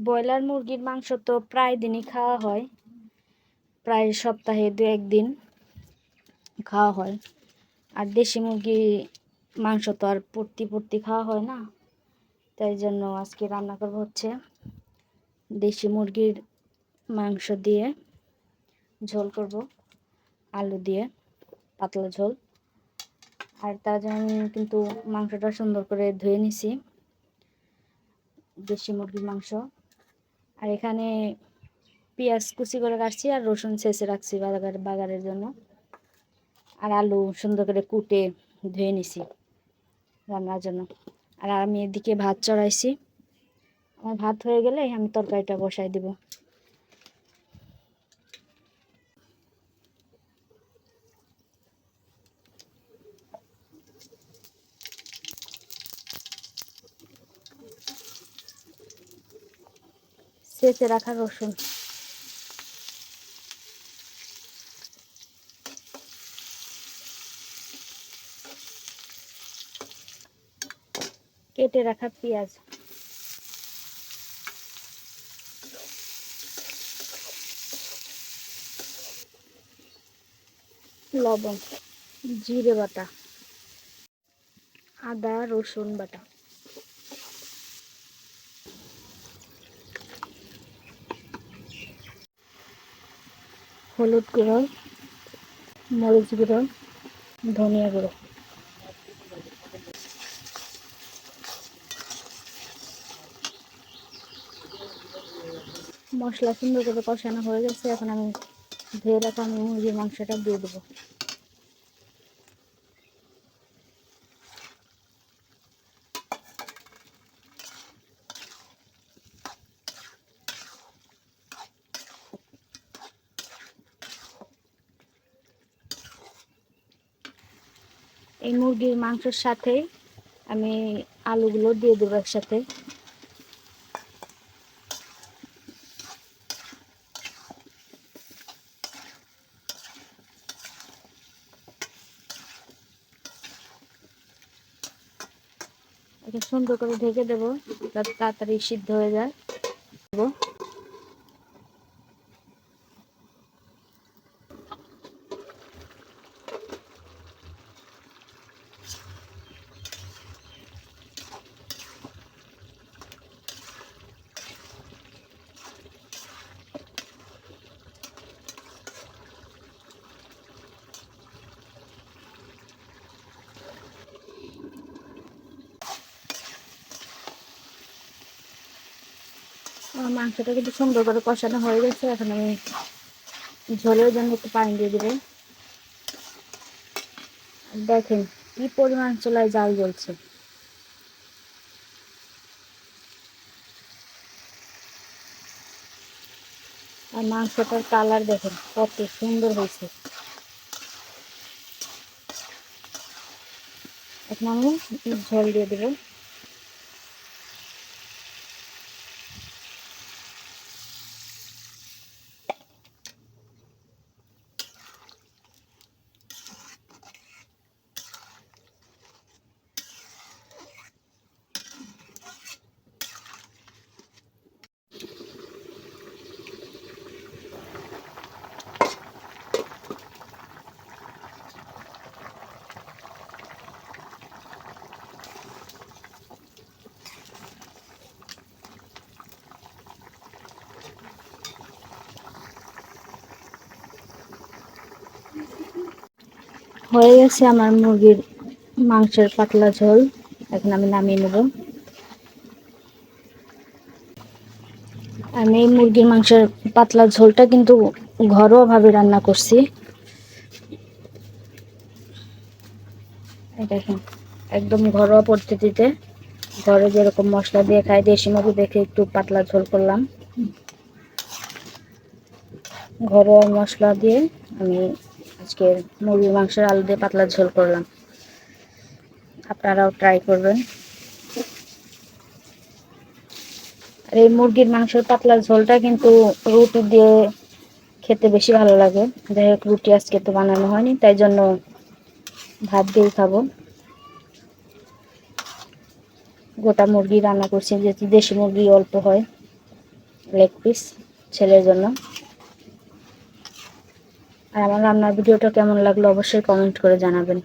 Broiler মুরগির মাংস তো প্রায় দিনই খাওয়া হয়, প্রায় সপ্তাহে 2-1 দিন খাওয়া হয়। আর দেশি মুরগির মাংস তো আর প্রতি খাওয়া হয় না, তাই জন্য আজকে রান্না করব হচ্ছে দেশি মুরগির মাংস দিয়ে ঝোল করব, আলু দিয়ে পাতলা ঝোল। আর তার জন্য কিন্তু মাংসটা সুন্দর করে ধুয়ে নিছি, দেশি মুরগির মাংস। আর এখানে পেঁয়াজ কুচি করে কাটছি আর রসুন ছেঁচে রাখছি বাগারের জন্য। আর আলু সুন্দর করে কুটে ধুয়ে নিছি রান্নার জন্য। আর আমি এদিকে ভাত চড়াইছি, আমার ভাত হয়ে গেলে আমি তরকারিটা বসাই দিব। ছেঁচে রাখা রসুন, কেটে রাখা পেঁয়াজ, লবণ, জিরে বাটা, আদা রসুন বাটা, হলুদ গুঁড়ো, মরিচ গুঁড়ো, ধনিয়া গুঁড়ো। মশলা সুন্দর করে কষানো হয়ে গেছে, এখন আমি ধুয়ে রাখা মুরগির মাংসটা দিয়ে দেবো। এই মুরগির মাংসের সাথে আমি আলুগুলো দিয়ে দেবো একসাথে। এটা সুন্দর করে ঢেকে দেবো যাতে তাড়াতাড়ি সিদ্ধ হয়ে যায়। আমার মাংসটা কিন্তু সুন্দর করে কষানো হয়ে গেছে, এখন আমি ঝোলের জন্য একটু পানি দিয়ে দেবো। দেখেন কি পরিমাণ চুলায় জাল জ্বলছে। আর মাংসটার কালার দেখেন কত সুন্দর হয়েছে। এখন আমি ঝোল দিয়ে দেবো। হয়ে গেছে আমার মুরগির মাংসের পাতলা ঝোল, এখন আমি নামিয়ে নেব। আমি এই মুরগির মাংসের পাতলা ঝোলটা কিন্তু ঘরোয়াভাবে রান্না করছি। দেখেন একদম ঘরোয়া পদ্ধতিতে, ঘরে যেরকম মশলা দিয়ে খাই দেশি মুরগি দেখে একটু পাতলা ঝোল করলাম। ঘরোয়া মশলা দিয়ে আমি আজকে মুরগির মাংসের আলু দিয়ে পাতলা ঝোল করলাম, আপনারাও ট্রাই করবেন। আর এই মুরগির মাংসের পাতলা ঝোলটা কিন্তু রুটি দিয়ে খেতে বেশি ভালো লাগে। যাই হোক রুটি আজকে তো বানানো হয়নি, তাই জন্য ভাত দিয়েই খাবো। গোটা মুরগি রান্না করছি, যেহেতু দেশি মুরগি অল্প হয়। লেগ পিস ছেলের জন্য। আর আমার রান্নার ভিডিওটা কেমন লাগলো অবশ্যই কমেন্ট করে জানাবেন।